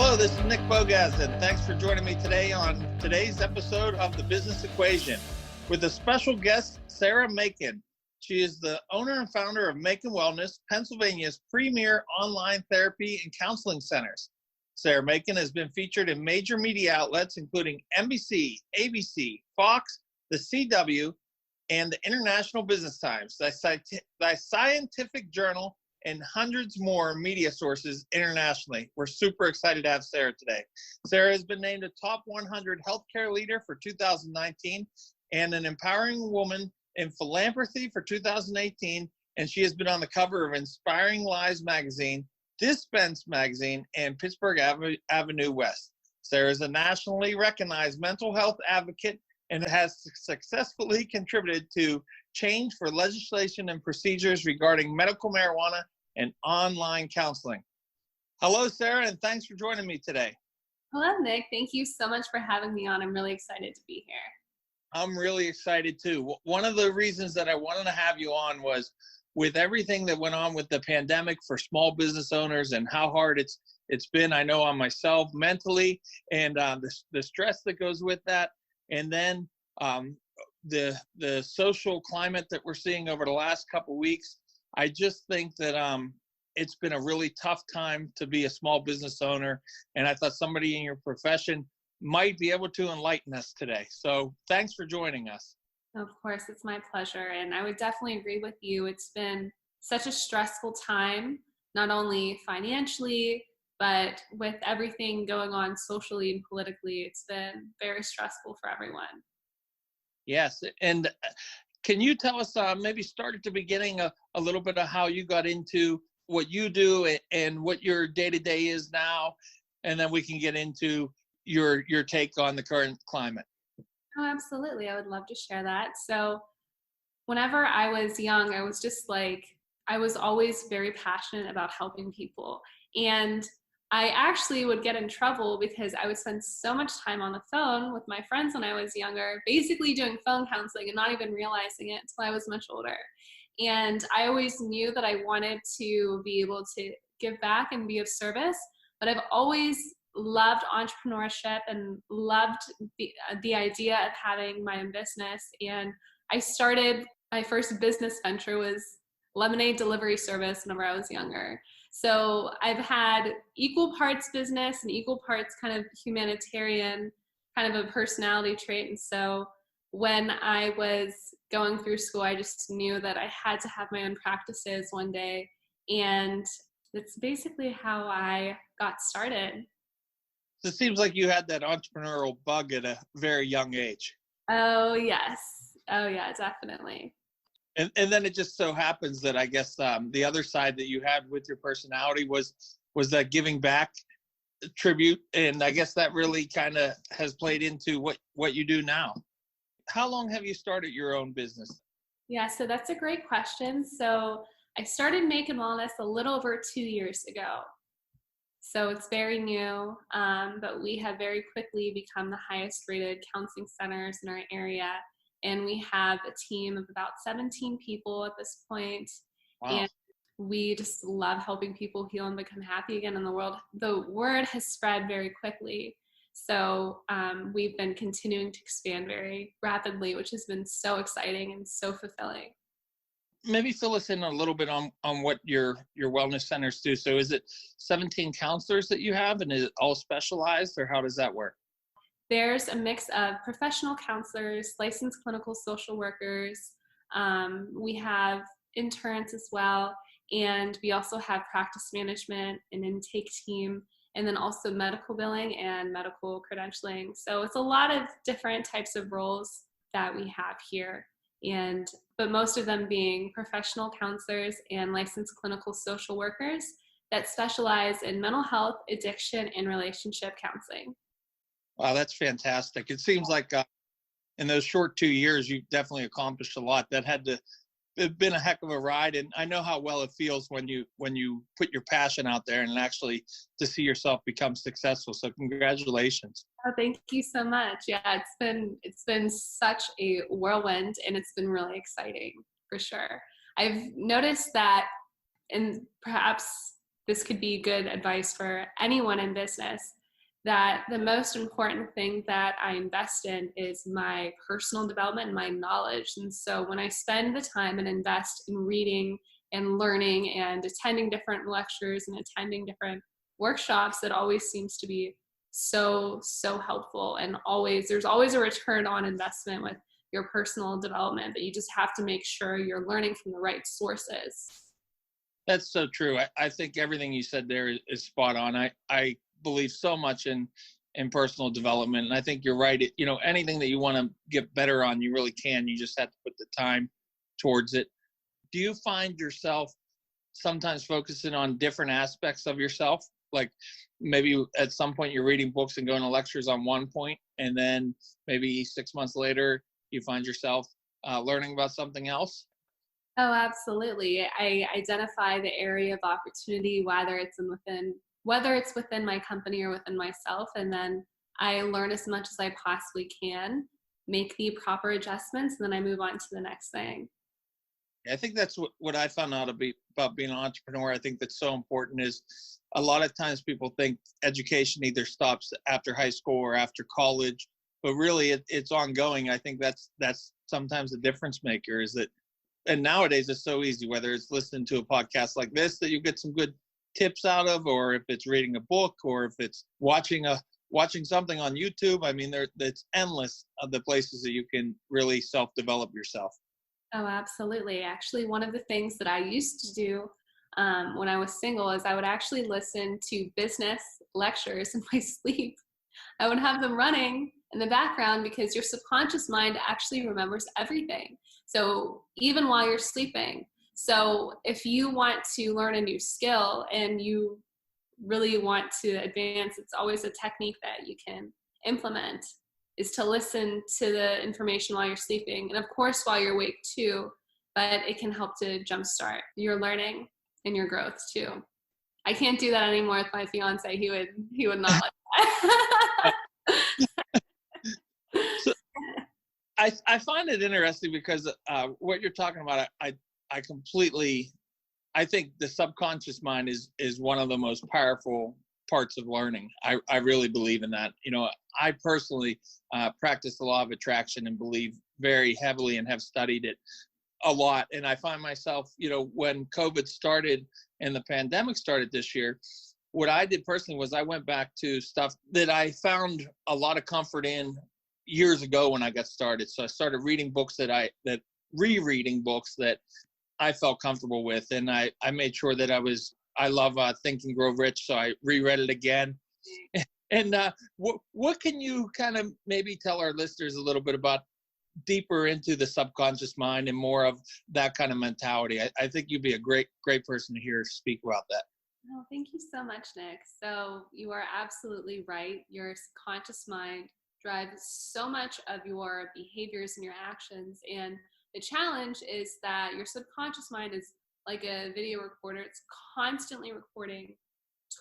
Hello, this is Nick Bogacz, and thanks for joining me today on today's episode of The Business Equation with a special guest, Sarah Macon. She is the owner and founder of Macon Wellness, Pennsylvania's premier online therapy and counseling centers. Sarah Macon has been featured in major media outlets, including NBC, ABC, Fox, the CW, and the International Business Times, the Scientific Journal, and hundreds more media sources internationally. We're super excited to have Sarah today. Sarah has been named a top 100 healthcare leader for 2019 and an empowering woman in philanthropy for 2018. And she has been on the cover of Inspiring Lives magazine, Dispense magazine, and Pittsburgh Avenue West. Sarah is a nationally recognized mental health advocate and has successfully contributed to change for legislation and procedures regarding medical marijuana and online counseling. Hello, Sarah, and thanks for joining me today. Hello, Nick. Thank you so much for having me on. I'm really excited to be here. I'm really excited too. One of the reasons that I wanted to have you on was with everything that went on with the pandemic for small business owners and how hard it's been, I know, on myself mentally, and the stress that goes with that. And then the social climate that we're seeing over the last couple of weeks, I just think that it's been a really tough time to be a small business owner. And I thought somebody in your profession might be able to enlighten us today. So thanks for joining us. Of course, it's my pleasure. And I would definitely agree with you. It's been such a stressful time, not only financially, but with everything going on socially and politically. It's been very stressful for everyone. Yes. And can you tell us, maybe start at the beginning, a little bit of how you got into what you do and what your day-to-day is now, and then we can get into your take on the current climate. Oh, absolutely. I would love to share that. So whenever I was young, I was always very passionate about helping people. And I actually would get in trouble because I would spend so much time on the phone with my friends when I was younger, basically doing phone counseling and not even realizing it until I was much older. And I always knew that I wanted to be able to give back and be of service, but I've always loved entrepreneurship and loved the idea of having my own business. And I started, my first business venture was lemonade delivery service whenever I was younger. So I've had equal parts business and equal parts kind of humanitarian kind of a personality trait. And so when I was going through school, I just knew that I had to have my own practices one day. And that's basically how I got started. So it seems like you had that entrepreneurial bug at a very young age. Oh, yes. Oh, yeah, definitely. And then it just so happens that I guess the other side that you had with your personality was that giving back tribute. And I guess that really kind of has played into what you do now. How long have you started your own business? Yeah, so that's a great question. So I started Macon Wellness a little over 2 years ago. So it's very new, but we have very quickly become the highest rated counseling centers in our area. And we have a team of about 17 people at this point. Wow. And we just love helping people heal and become happy again in the world. The word has spread very quickly. So we've been continuing to expand very rapidly, which has been so exciting and so fulfilling. Maybe fill us in a little bit on what your wellness centers do. So is it 17 counselors that you have, and is it all specialized, or how does that work? There's a mix of professional counselors, licensed clinical social workers. We have interns as well. And we also have practice management, an intake team, and then also medical billing and medical credentialing. So it's a lot of different types of roles that we have here. But most of them being professional counselors and licensed clinical social workers that specialize in mental health, addiction, and relationship counseling. Wow, that's fantastic. It seems like in those short 2 years, you've definitely accomplished a lot. That had to have been a heck of a ride. And I know how well it feels when you put your passion out there and actually to see yourself become successful. So congratulations. Oh, thank you so much. Yeah, it's been such a whirlwind, and it's been really exciting for sure. I've noticed that, and perhaps this could be good advice for anyone in business, that the most important thing that I invest in is my personal development and my knowledge. And so when I spend the time and invest in reading and learning and attending different lectures and attending different workshops, that always seems to be so helpful. And there's always a return on investment with your personal development, but you just have to make sure you're learning from the right sources. That's so true. I think everything you said there is spot on. I believe so much in personal development, and I think you're right. Anything that you want to get better on, you really can. You just have to put the time towards it. Do you find yourself sometimes focusing on different aspects of yourself? Like maybe at some point you're reading books and going to lectures on one point, and then maybe 6 months later you find yourself learning about something else? Oh, absolutely. I identify the area of opportunity, whether it's within my company or within myself, and then I learn as much as I possibly can, make the proper adjustments, and then I move on to the next thing. I think that's what I found out about being an entrepreneur. I think that's so important is a lot of times people think education either stops after high school or after college, but really it's ongoing. I think that's sometimes the difference maker is that, and nowadays it's so easy, whether it's listening to a podcast like this that you get some good tips out of, or if it's reading a book, or if it's watching something on YouTube. I mean, it's endless of the places that you can really self-develop yourself. Oh, absolutely. Actually, one of the things that I used to do when I was single is I would actually listen to business lectures in my sleep. I would have them running in the background because your subconscious mind actually remembers everything. So even while you're sleeping. So if you want to learn a new skill and you really want to advance, it's always a technique that you can implement, is to listen to the information while you're sleeping. And of course, while you're awake too, but it can help to jumpstart your learning and your growth too. I can't do that anymore with my fiance. He would not like that. So I find it interesting because what you're talking about, I think the subconscious mind is one of the most powerful parts of learning. I really believe in that. I personally practice the law of attraction and believe very heavily and have studied it a lot. And I find myself, when COVID started and the pandemic started this year, what I did personally was I went back to stuff that I found a lot of comfort in years ago when I got started. So I started reading books rereading books that I felt comfortable with. And I made sure that I love Think and Grow Rich. So I reread it again. And what can you kind of maybe tell our listeners a little bit about deeper into the subconscious mind and more of that kind of mentality? I think you'd be a great person to hear speak about that. Oh, thank you so much, Nick. So you are absolutely right. Your subconscious mind drives so much of your behaviors and your actions. And the challenge is that your subconscious mind is like a video recorder. It's constantly recording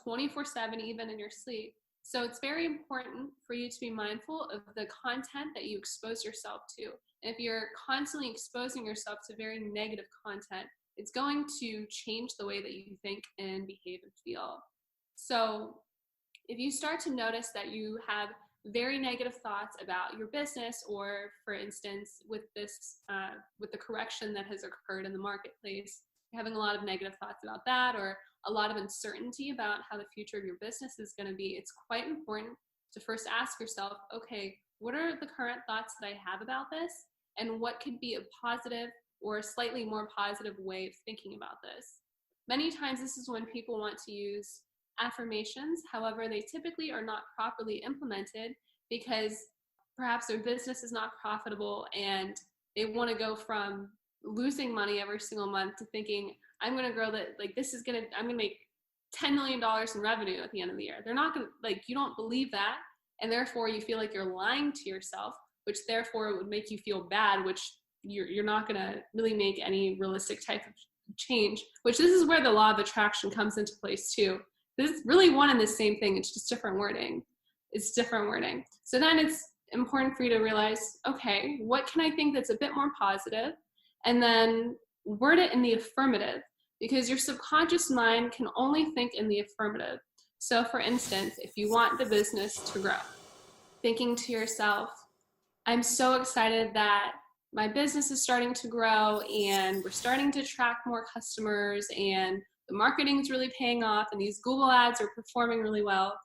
24/7, even in your sleep. So it's very important for you to be mindful of the content that you expose yourself to. And if you're constantly exposing yourself to very negative content, it's going to change the way that you think and behave and feel. So if you start to notice that you have very negative thoughts about your business, or for instance, with the correction that has occurred in the marketplace, you're having a lot of negative thoughts about that, or a lot of uncertainty about how the future of your business is going to be, it's quite important to first ask yourself, okay, what are the current thoughts that I have about this? And what could be a positive or a slightly more positive way of thinking about this? Many times this is when people want to use affirmations. However, they typically are not properly implemented because perhaps their business is not profitable and they want to go from losing money every single month to thinking, I'm going to grow that, I'm going to make $10 million in revenue at the end of the year. They're not going to, you don't believe that. And therefore you feel like you're lying to yourself, which therefore would make you feel bad, which you're not going to really make any realistic type of change, which this is where the law of attraction comes into place too. This is really one and the same thing. It's just different wording. So then it's important for you to realize, okay, what can I think that's a bit more positive? And then word it in the affirmative. because your subconscious mind can only think in the affirmative. So for instance, if you want the business to grow, thinking to yourself, I'm so excited that my business is starting to grow and we're starting to attract more customers and the marketing is really paying off and these Google ads are performing really well,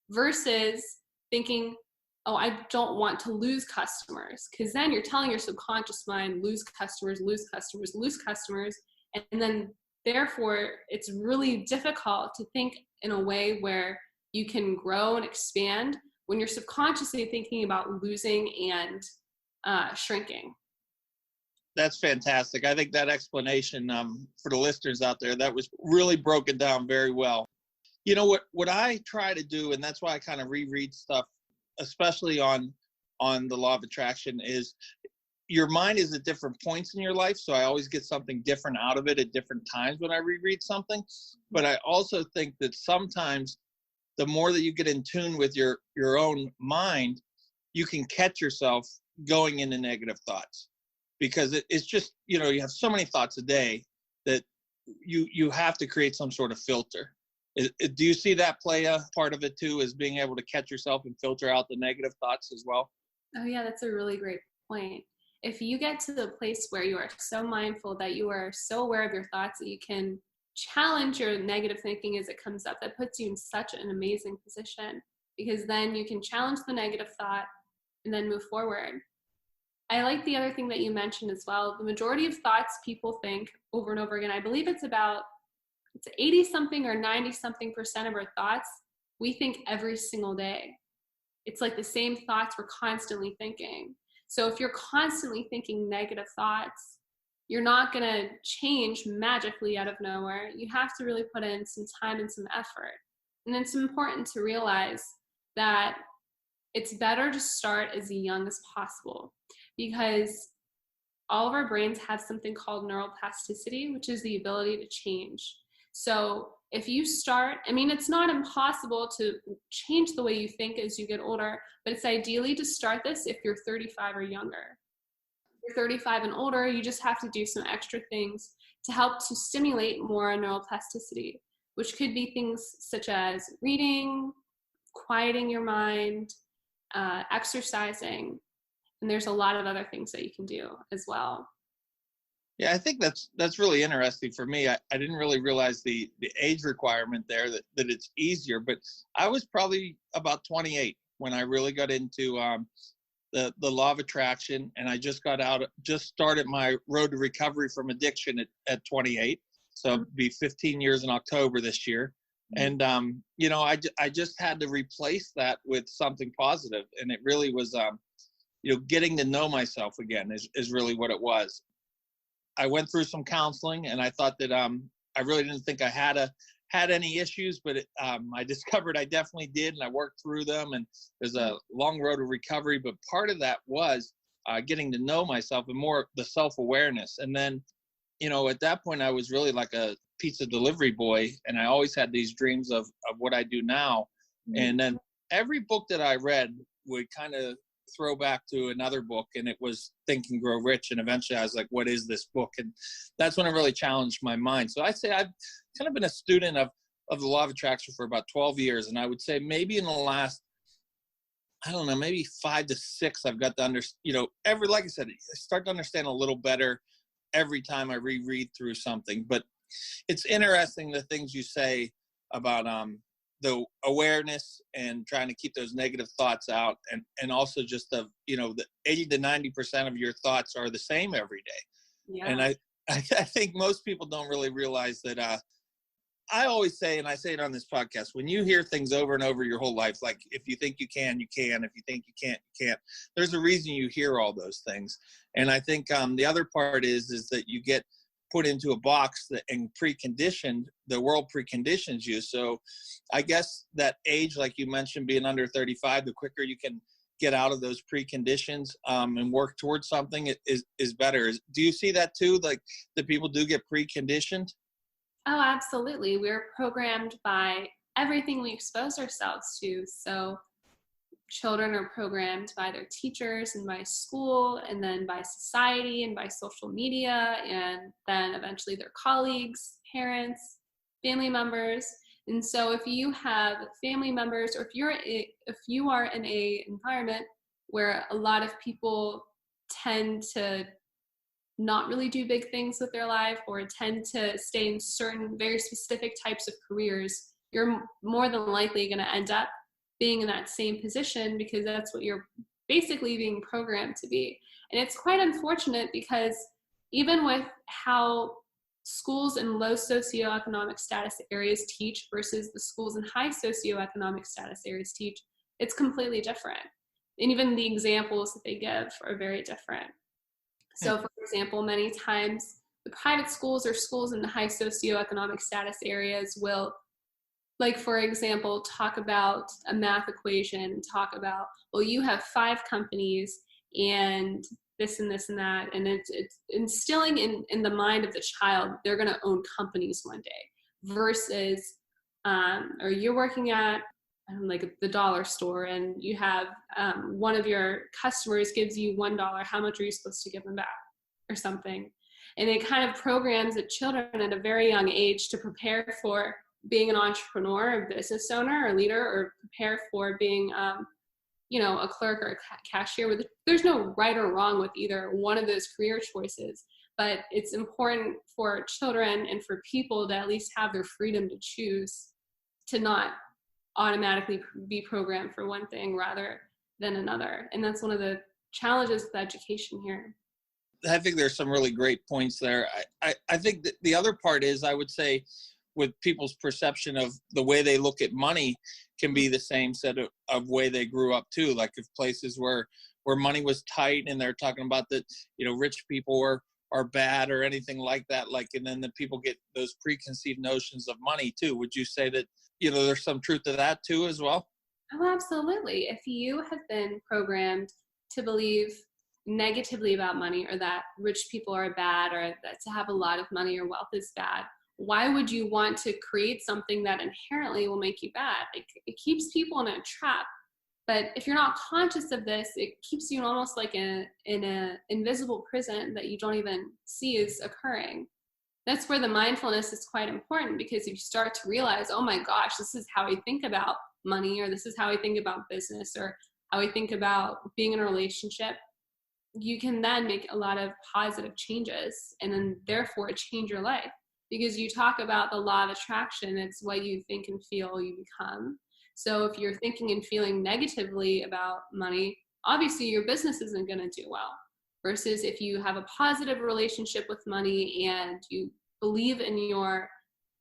versus thinking, oh, I don't want to lose customers, because then you're telling your subconscious mind, lose customers, lose customers, lose customers. And then therefore it's really difficult to think in a way where you can grow and expand when you're subconsciously thinking about losing and shrinking. That's fantastic. I think that explanation, for the listeners out there, that was really broken down very well. You know what I try to do, and that's why I kind of reread stuff, especially on the law of attraction, is your mind is at different points in your life. So I always get something different out of it at different times when I reread something. But I also think that sometimes the more that you get in tune with your own mind, you can catch yourself going into negative thoughts, because it's just, you have so many thoughts a day that you have to create some sort of filter. Do you see that play a part of it too, is being able to catch yourself and filter out the negative thoughts as well? Oh yeah, that's a really great point. If you get to the place where you are so mindful, that you are so aware of your thoughts, that you can challenge your negative thinking as it comes up, that puts you in such an amazing position, because then you can challenge the negative thought and then move forward. I like the other thing that you mentioned as well. The majority of thoughts people think over and over again, I believe it's 80 something or 90 something percent of our thoughts we think every single day. It's like the same thoughts we're constantly thinking. So if you're constantly thinking negative thoughts, you're not going to change magically out of nowhere. You have to really put in some time and some effort. And it's important to realize that it's better to start as young as possible, because all of our brains have something called neuroplasticity, which is the ability to change. So if you start, it's not impossible to change the way you think as you get older, but it's ideally to start this if you're 35 or younger. If you're 35 and older, you just have to do some extra things to help to stimulate more neuroplasticity, which could be things such as reading, quieting your mind, exercising, and there's a lot of other things that you can do as well. Yeah, I think that's really interesting for me. I didn't really realize the age requirement there, that it's easier, but I was probably about 28 when I really got into the law of attraction, and I just started my road to recovery from addiction at 28. So it'll be 15 years in October this year. And, I just had to replace that with something positive. And it really was, getting to know myself again is really what it was. I went through some counseling, and I thought that I really didn't think I had any issues, but I discovered I definitely did, and I worked through them. And there's a long road to recovery, but part of that was getting to know myself and more the self-awareness. And then, at that point, I was really like a pizza delivery boy, and I always had these dreams of what I do now. Mm-hmm. And then every book that I read would kind of throw back to another book, and it was Think and Grow Rich. And eventually I was like, what is this book? And that's when it really challenged my mind. So I'd say I've kind of been a student of the law of attraction for about 12 years. And I would say maybe in the last, I don't know, maybe 5 to 6, I've got to like I said, I start to understand a little better every time I reread through something. But it's interesting the things you say about the awareness and trying to keep those negative thoughts out, and also just the 80 to 90% of your thoughts are the same every day. Yeah. And I think most people don't really realize that. I always say, and I say it on this podcast, when you hear things over and over your whole life, like if you think you can, you can. If you think you can't, you can't. There's a reason you hear all those things. And I think the other part is that you get put into a box and preconditioned. The world preconditions you. So I guess that age, like you mentioned, being under 35, the quicker you can get out of those preconditions and work towards something is better. Do you see that too? Like that people do get preconditioned? Oh, absolutely. We're programmed by everything we expose ourselves to. So children are programmed by their teachers and by school, and then by society and by social media, and then eventually their colleagues, parents, family members. And so if you have family members, or if you are in a environment where a lot of people tend to not really do big things with their life, or tend to stay in certain very specific types of careers, you're more than likely going to end up being in that same position, because that's what you're basically being programmed to be. And it's quite unfortunate, because even with how schools in low socioeconomic status areas teach versus the schools in high socioeconomic status areas teach, it's completely different. And even the examples that they give are very different. So, for example, many times the private schools or schools in the high socioeconomic status areas will, like, for example, talk about a math equation, talk about, well, you have 5 companies and this and this and that. And it's instilling in the mind of the child, they're going to own companies one day, versus, or you're working at like the dollar store, and you have one of your customers gives you $1. How much are you supposed to give them back, or something? And it kind of programs the children at a very young age to prepare for being an entrepreneur, a business owner, or leader, or prepare for being, a clerk or a cashier. There's no right or wrong with either one of those career choices, but it's important for children and for people to at least have their freedom to choose, to not automatically be programmed for one thing rather than another. And that's one of the challenges with education here. I think there's some really great points there. I think that the other part is, I would say, with people's perception of the way they look at money can be the same set of way they grew up too. Like if places where money was tight and they're talking about that, rich people are bad or anything like that. Like, and then the people get those preconceived notions of money too. Would you say that, there's some truth to that too as well? Oh, absolutely. If you have been programmed to believe negatively about money, or that rich people are bad, or that to have a lot of money or wealth is bad, why would you want to create something that inherently will make you bad? It keeps people in a trap. But if you're not conscious of this, it keeps you almost like in an invisible prison that you don't even see is occurring. That's where the mindfulness is quite important, because if you start to realize, oh my gosh, this is how I think about money, or this is how I think about business, or how I think about being in a relationship, you can then make a lot of positive changes, and then therefore change your life. Because you talk about the law of attraction, it's what you think and feel you become. So if you're thinking and feeling negatively about money, obviously your business isn't going to do well. Versus if you have a positive relationship with money and you believe in your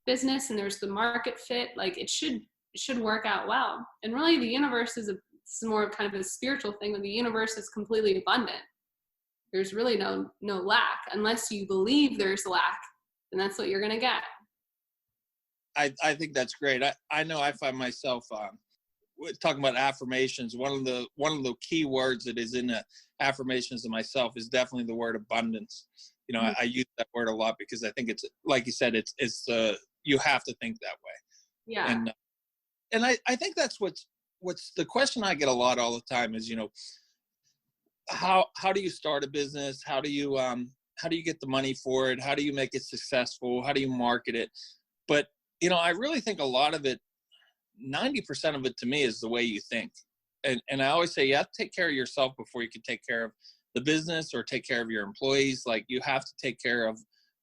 business and there's the market fit, like it should work out well. And really the universe is more of kind of a spiritual thing, that the universe is completely abundant. There's really no lack, unless you believe there's lack, and that's what you're going to get. I think that's great. I know I find myself talking about affirmations. One of the key words that is in the affirmations of myself is definitely the word abundance. I use that word a lot because I think it's, like you said, it's you have to think that way. Yeah. And I think that's what's the question I get a lot all the time is, how do you start a business? How do you get the money for it? How do you make it successful? How do you market it? But I really think a lot of it, 90% of it to me, is the way you think. And I always say you have to take care of yourself before you can take care of the business or take care of your employees. Like, you have to take care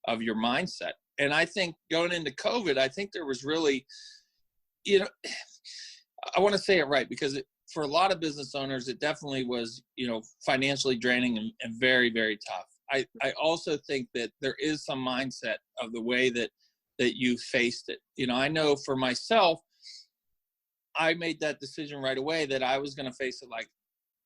of your mindset. And I think going into COVID, I think there was really, I want to say it right, because for a lot of business owners, it definitely was, financially draining and very, very tough. I also think that there is some mindset of the way that you faced it. I know for myself, I made that decision right away that I was going to face it like,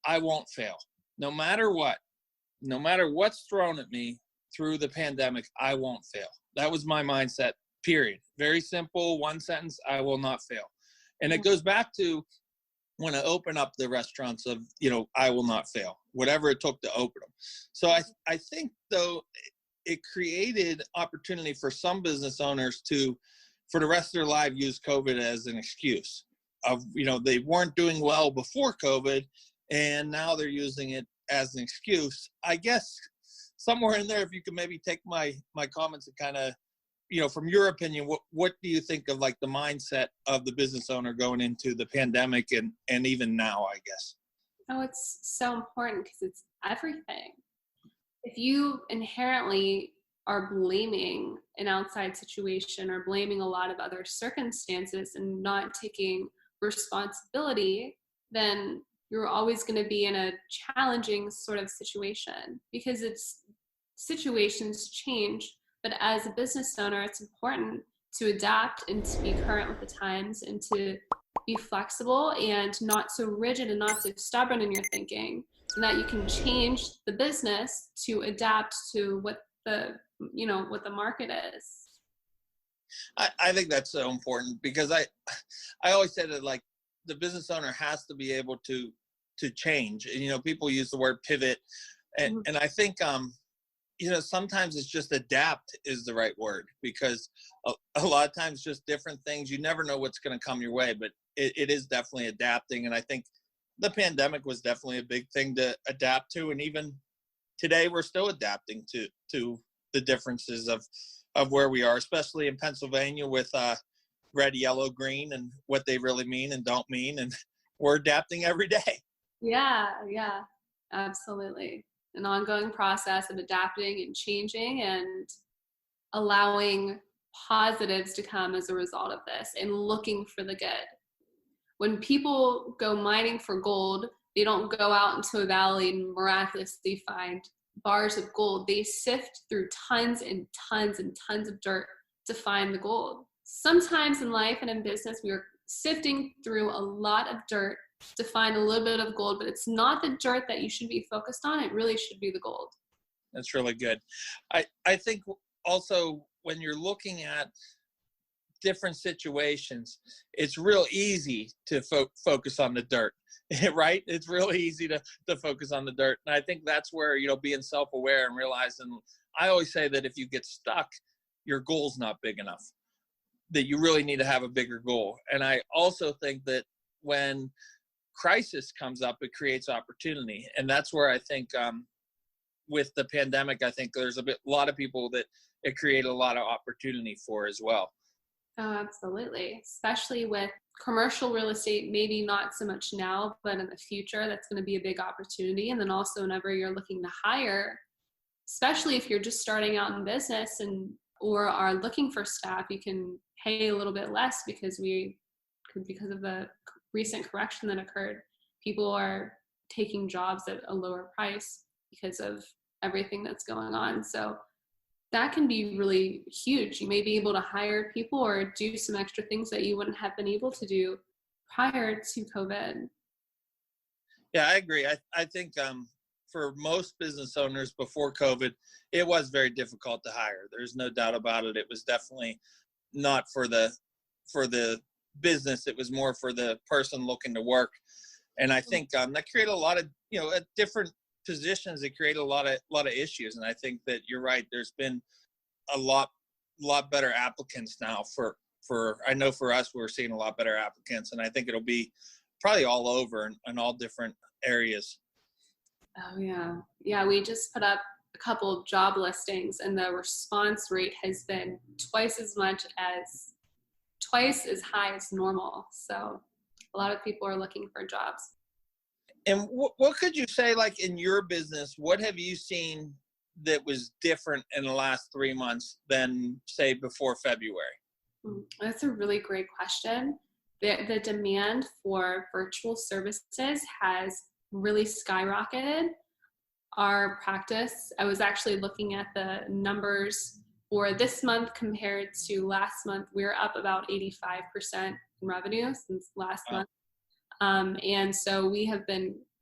I won't fail. No matter what's thrown at me through the pandemic, I won't fail. That was my mindset, period. Very simple, one sentence, I will not fail. And it goes back to when I open up the restaurants of, I will not fail, whatever it took to open them. So I think, though, it created opportunity for some business owners to, for the rest of their life, use COVID as an excuse. they weren't doing well before COVID, and now they're using it as an excuse. I guess somewhere in there, if you could maybe take my comments and kind of, from your opinion, what do you think of like the mindset of the business owner going into the pandemic and even now, I guess? Oh, it's so important because it's everything. If you inherently are blaming an outside situation or blaming a lot of other circumstances and not taking responsibility, then you're always going to be in a challenging sort of situation because situations change. But as a business owner, it's important to adapt and to be current with the times and to be flexible and not so rigid and not so stubborn in your thinking, and that you can change the business to adapt to what the market is. I think that's so important because I always say that like the business owner has to be able to change. And, people use the word pivot, and I think sometimes it's just adapt is the right word, because a lot of times just different things, you never know what's going to come your way, but it is definitely adapting. And I think the pandemic was definitely a big thing to adapt to. And even today, we're still adapting to the differences of where we are, especially in Pennsylvania with red, yellow, green, and what they really mean and don't mean. And we're adapting every day. Yeah, absolutely. An ongoing process of adapting and changing and allowing positives to come as a result of this and looking for the good. When people go mining for gold, they don't go out into a valley and miraculously find bars of gold. They sift through tons and tons and tons of dirt to find the gold. Sometimes in life and in business, we are sifting through a lot of dirt to find a little bit of gold, but it's not the dirt that you should be focused on. It really should be the gold. That's really good. I think also when you're looking at different situations, it's real easy to focus on the dirt, right? It's really easy to focus on the dirt. And I think that's where, being self-aware and realizing, I always say that if you get stuck, your goal's not big enough, that you really need to have a bigger goal. And I also think that when crisis comes up, it creates opportunity. And that's where I think with the pandemic, I think there's a lot of people that it created a lot of opportunity for as well. Oh, absolutely. Especially with commercial real estate, maybe not so much now, but in the future, that's going to be a big opportunity. And then also whenever you're looking to hire, especially if you're just starting out in business or are looking for staff, you can pay a little bit less because of the recent correction that occurred. People are taking jobs at a lower price because of everything that's going on. So that can be really huge. You may be able to hire people or do some extra things that you wouldn't have been able to do prior to COVID. Yeah, I agree. I think for most business owners before COVID, it was very difficult to hire. There's no doubt about it. It was definitely not for the business. It was more for the person looking to work. And I think that created a lot of, at different positions, it created a lot of issues. And I think that you're right. There's been a lot better applicants now I know for us, we're seeing a lot better applicants, and I think it'll be probably all over in all different areas. Oh yeah. Yeah. We just put up a couple of job listings and the response rate has been twice as high as normal. So a lot of people are looking for jobs. And what could you say, like in your business, what have you seen that was different in the last 3 months than say before February? That's a really great question. The demand for virtual services has really skyrocketed. Our practice, I was actually looking at the numbers for this month compared to last month. We're up about 85% in revenue since last month. And so we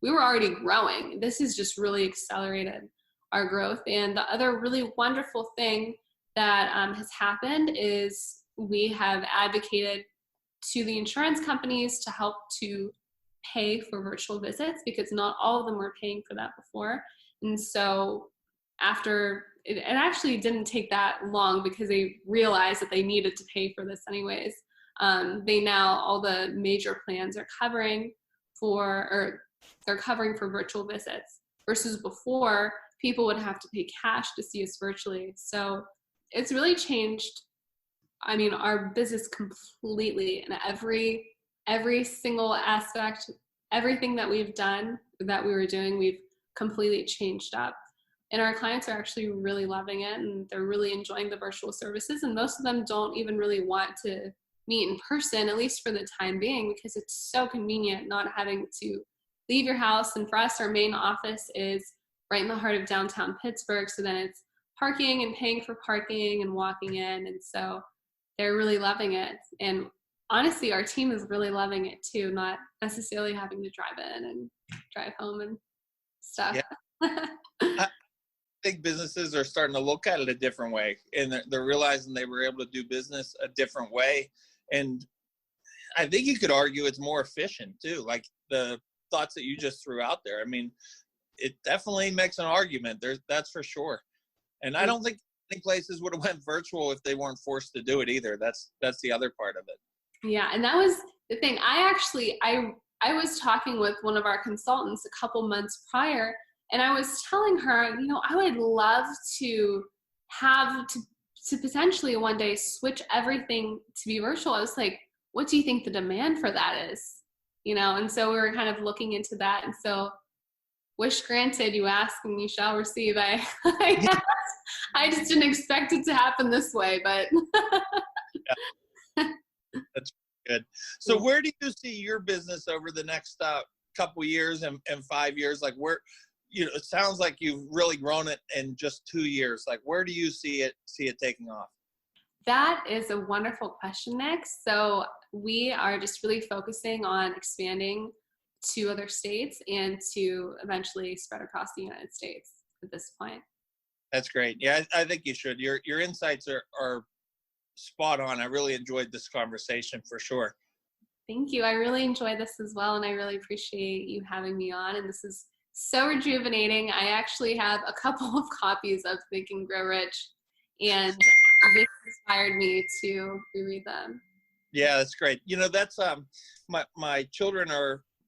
were already growing. This has just really accelerated our growth. And the other really wonderful thing that has happened is we have advocated to the insurance companies to help to pay for virtual visits because not all of them were paying for that before. And so after, it actually didn't take that long because they realized that they needed to pay for this anyways. All the major plans are covering or they're covering for virtual visits, versus before people would have to pay cash to see us virtually. So it's really changed, I mean, our business completely, in every single aspect. Everything that we've done, that we were doing, we've completely changed up. And our clients are actually really loving it, and they're really enjoying the virtual services. And most of them don't even really want to meet in person, at least for the time being, because it's so convenient not having to leave your house. And for us, our main office is right in the heart of downtown Pittsburgh. So then it's parking and paying for parking and walking in. And so they're really loving it. And honestly, our team is really loving it too, not necessarily having to drive in and drive home and stuff. Yeah. I think businesses are starting to look at it a different way, and they're realizing they were able to do business a different way. And I think you could argue it's more efficient too. Like the thoughts that you just threw out there. I mean, it definitely makes an argument. That's for sure. And I don't think any places would have went virtual if they weren't forced to do it either. That's the other part of it. Yeah, and that was the thing. I was talking with one of our consultants a couple months prior, and I was telling her, I would love to have to potentially one day switch everything to be virtual. I was like, what do you think the demand for that is? And so we were kind of looking into that. And so, wish granted, you ask and you shall receive. I just didn't expect it to happen this way, but yeah. That's good. So where do you see your business over the next couple years and 5 years? Like where, it sounds like you've really grown it in just 2 years. Like where do you see it taking off? That is a wonderful question, Nick. So we are just really focusing on expanding to other states and to eventually spread across the United States at this point. That's great. Yeah, I think you should. Your insights are spot on. I really enjoyed this conversation for sure. Thank you. I really enjoyed this as well, and I really appreciate you having me on. And this is so rejuvenating. I actually have a couple of copies of Think and Grow Rich, and this inspired me to reread them. Yeah, that's great. That's my children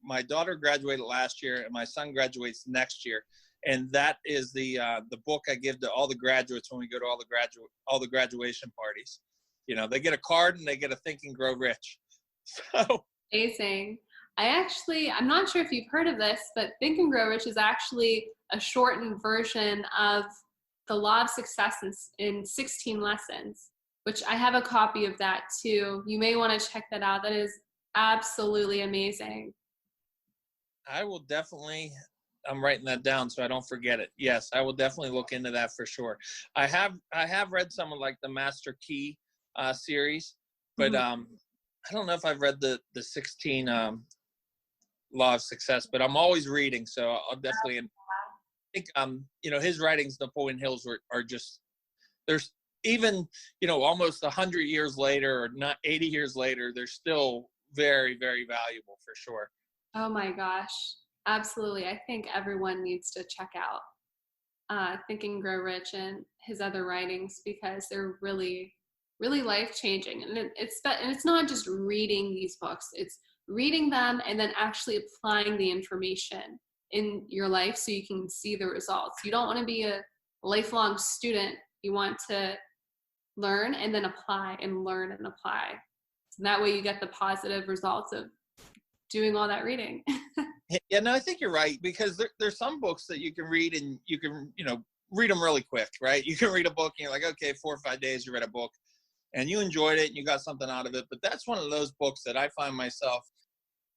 my daughter graduated last year, and my son graduates next year. And that is the book I give to all the graduates when we go to all the graduation parties. They get a card and they get a Think and Grow Rich. So amazing. I'm not sure if you've heard of this, but Think and Grow Rich is actually a shortened version of the Law of Success in 16 lessons, which I have a copy of that too. You may want to check that out. That is absolutely amazing. I will definitely, I'm writing that down so I don't forget it. Yes, I will definitely look into that for sure. I have read some of like the Master Key series, but I don't know if I've read the 16 Law of Success, but I'm always reading, so I'll definitely. I think his writings, Napoleon Hill's, are just, there's even almost 100 years later, or not 80 years later, they're still very, very valuable for sure. Oh my gosh, absolutely. I think everyone needs to check out Think and Grow Rich and his other writings, because they're really, really life-changing. And it's not just reading these books, it's reading them and then actually applying the information in your life so you can see the results. You don't want to be a lifelong student. You want to learn and then apply and learn and apply. So that way you get the positive results of doing all that reading. Yeah, no, I think you're right, because there's some books that you can read and you can, read them really quick, right? You can read a book and you're like, okay, 4 or 5 days, you read a book and you enjoyed it and you got something out of it. But that's one of those books that I find myself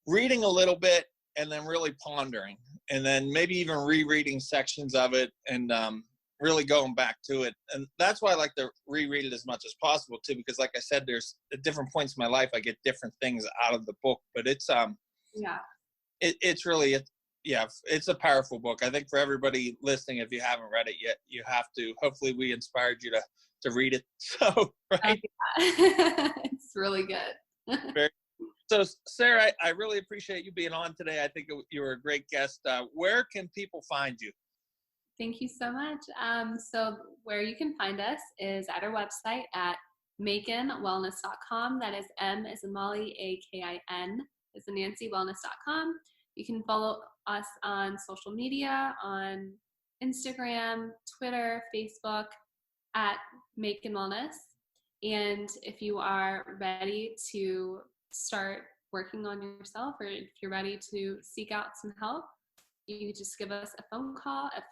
reading a little bit and then really pondering, and then maybe even rereading sections of it and really going back to it. And that's why I like to reread it as much as possible too, because like I said, there's at different points in my life, I get different things out of the book, but it's it's really, it's a powerful book. I think for everybody listening, if you haven't read it yet, you have to. Hopefully we inspired you to read it. So, right. It's really good. So Sarah, I really appreciate you being on today. I think you were a great guest. Where can people find you? Thank you so much. So where you can find us is at our website at makinwellness.com. That is M as in Molly, AKIN as in Nancy, wellness.com. You can follow us on social media, on Instagram, Twitter, Facebook, at Makin Wellness. And if you are ready to start working on yourself, or if you're ready to seek out some help, you just give us a phone call at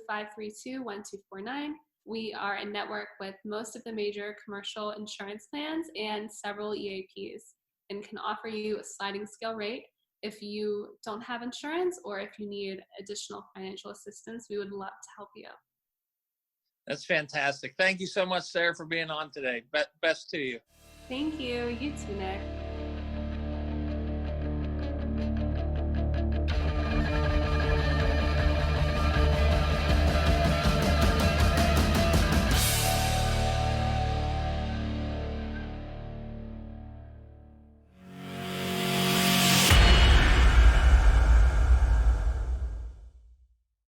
412-532-1249. We are in network with most of the major commercial insurance plans and several EAPs, and can offer you a sliding scale rate. If you don't have insurance or if you need additional financial assistance, we would love to help you. That's fantastic. Thank you so much, Sarah, for being on today. Best to you. Thank you. You too, Nick.